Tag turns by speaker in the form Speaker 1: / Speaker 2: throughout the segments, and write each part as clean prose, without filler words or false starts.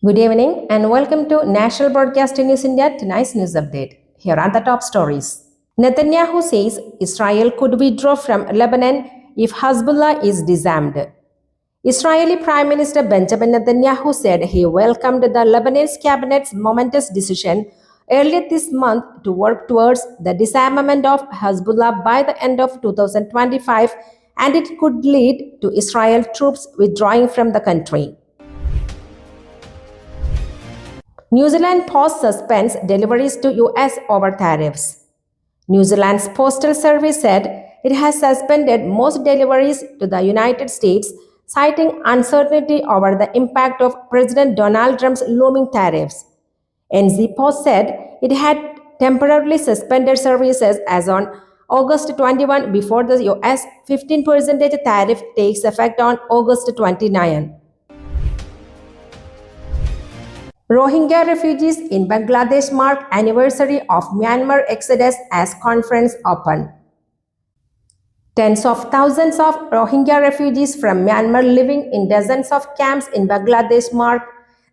Speaker 1: Good evening and welcome to National Broadcasting News India tonight's news update. Here are the top stories. Netanyahu says Israel could withdraw from Lebanon if Hezbollah is disarmed. Israeli Prime Minister Benjamin Netanyahu said he welcomed the Lebanese cabinet's momentous decision earlier this month to work towards the disarmament of Hezbollah by the end of 2025, and it could lead to Israel troops withdrawing from the country. New Zealand Post suspends deliveries to US over tariffs. New Zealand's Postal Service said it has suspended most deliveries to the United States, citing uncertainty over the impact of President Donald Trump's looming tariffs. NZ Post said it had temporarily suspended services as on August 21 before the US 15% tariff takes effect on August 29. Rohingya refugees in Bangladesh mark anniversary of Myanmar exodus as conference open. Tens of thousands of Rohingya refugees from Myanmar living in dozens of camps in Bangladesh mark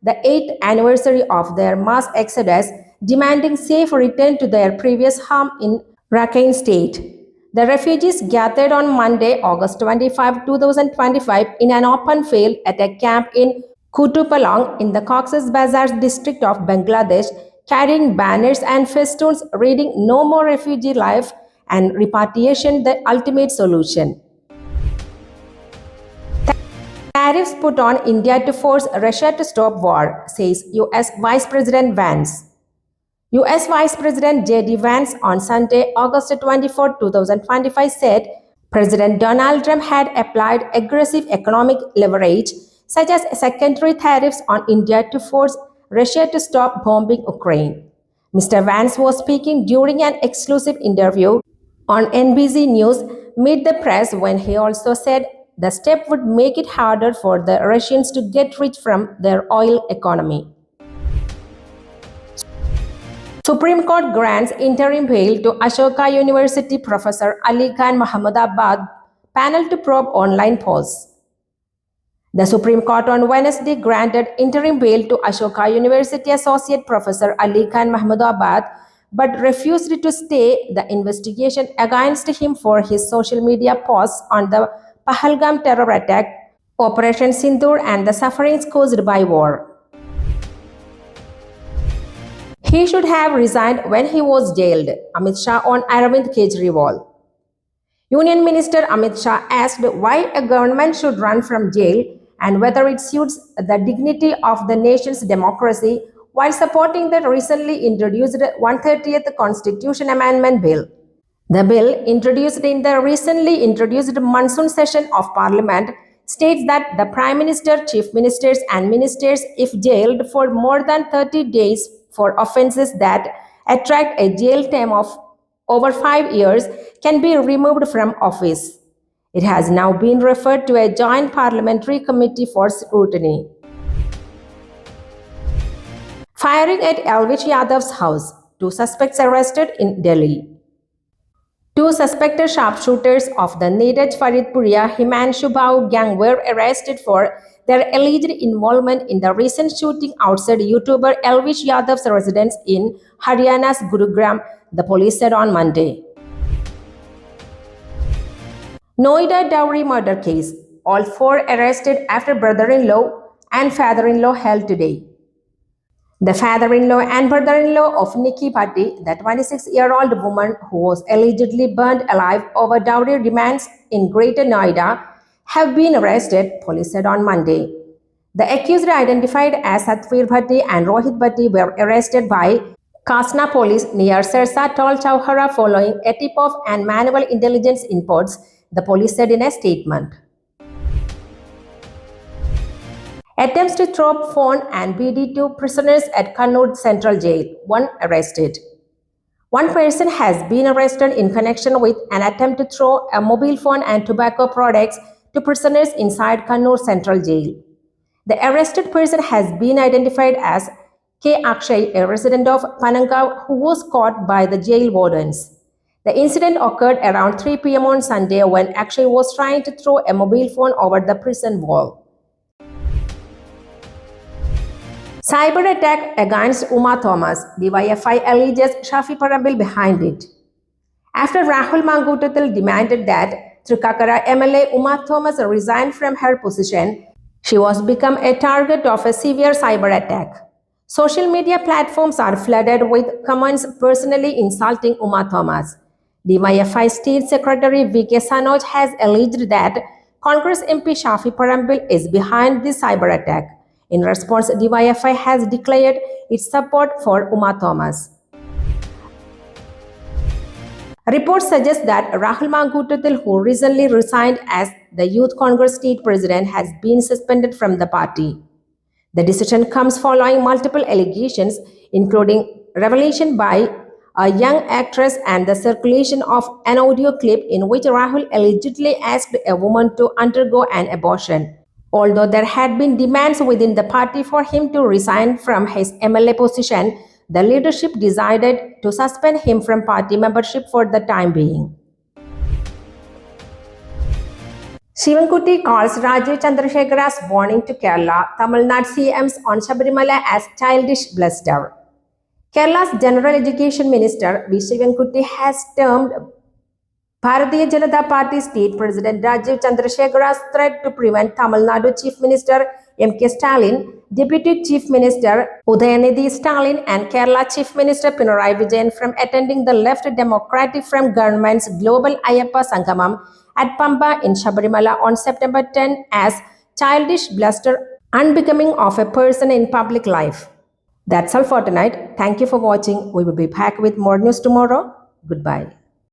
Speaker 1: the 8th anniversary of their mass exodus, demanding safe return to their previous home in Rakhine State. The refugees gathered on Monday, August 25, 2025 in an open field at a camp in Kutupalong in the Cox's Bazar district of Bangladesh, carrying banners and festoons reading "No More Refugee Life" and "Repatriation, the Ultimate Solution." Tariffs put on India to force Russia to stop war, says US Vice President Vance. US Vice President J.D. Vance on Sunday, August 24, 2025 said President Donald Trump had applied aggressive economic leverage such as secondary tariffs on India to force Russia to stop bombing Ukraine. Mr. Vance was speaking during an exclusive interview on NBC News Meet the Press when he also said the step would make it harder for the Russians to get rich from their oil economy. Supreme Court grants interim bail to Ashoka University Professor Ali Khan Mahmudabad panel to probe online posts. The Supreme Court on Wednesday granted interim bail to Ashoka University Associate Professor Ali Khan Mahmudabad, but refused to stay the investigation against him for his social media posts on the Pahalgam terror attack, Operation Sindoor, and the sufferings caused by war. He should have resigned when he was jailed, Amit Shah on Arvind Kejriwal. Union Minister Amit Shah asked why a government should run from jail and whether it suits the dignity of the nation's democracy while supporting the recently introduced 130th Constitution Amendment Bill. The bill, introduced in the recently introduced monsoon session of Parliament, states that the Prime Minister, Chief Ministers and Ministers, if jailed for more than 30 days for offences that attract a jail term of over 5 years, can be removed from office. It has now been referred to a joint parliamentary committee for scrutiny. Firing at Elvish Yadav's house. 2 suspects arrested in Delhi. 2 suspected sharpshooters of the Neeraj Faridpuria Himanshu Bhau gang were arrested for their alleged involvement in the recent shooting outside YouTuber Elvish Yadav's residence in Haryana's Gurugram, the police said on Monday. Noida dowry murder case. All 4 arrested after brother-in-law and father-in-law held today. The father-in-law and brother-in-law of Nikki Bhatti, the 26-year-old woman who was allegedly burned alive over dowry demands in Greater Noida, have been arrested, police said on Monday. The accused, identified as Satvir Bhatti and Rohit Bhatti, were arrested by Kasna police near Sirsa Toll Chowhara following a tip-off and manual intelligence inputs, the police said in a statement. Attempts to throw phone and BD to prisoners at Kannur Central Jail. 1 arrested. 1 person has been arrested in connection with an attempt to throw a mobile phone and tobacco products to prisoners inside Kannur Central Jail. The arrested person has been identified as K. Akshay, a resident of Panangav, who was caught by the jail wardens. The incident occurred around 3 p.m. on Sunday when Akshay was trying to throw a mobile phone over the prison wall. Cyber attack against Uma Thomas. DYFI alleges Shafi Parambil behind it. After Rahul Mangutathil demanded that Trikakara MLA Uma Thomas resign from her position, she was become a target of a severe cyber attack. Social media platforms are flooded with comments personally insulting Uma Thomas. DYFI State Secretary V.K. Sanoj has alleged that Congress MP Shafi Parambil is behind this cyber attack. In response, DYFI has declared its support for Uma Thomas. Reports suggest that Rahul Mangutathil, who recently resigned as the Youth Congress state president, has been suspended from the party. The decision comes following multiple allegations, including revelation by a young actress and the circulation of an audio clip in which Rahul allegedly asked a woman to undergo an abortion. Although there had been demands within the party for him to resign from his MLA position, the leadership decided to suspend him from party membership for the time being. Shivankuti calls Rajiv Chandrasekhara's warning to Kerala, Tamil Nadu CMs on Sabarimala as childish bluster. Kerala's General Education Minister V. Shivankuti has termed Bharatiya Janata Party State President Rajiv Chandrasekhara's threat to prevent Tamil Nadu Chief Minister M.K. Stalin, Deputy Chief Minister Udayanidhi Stalin and Kerala Chief Minister Pinarayi Vijayan from attending the Left Democratic Front government's global Ayyappa Sangamam at Pamba in Sabarimala on September 10 as childish bluster unbecoming of a person in public life. That's all for tonight. Thank you for watching. We will be back with more news tomorrow. Goodbye.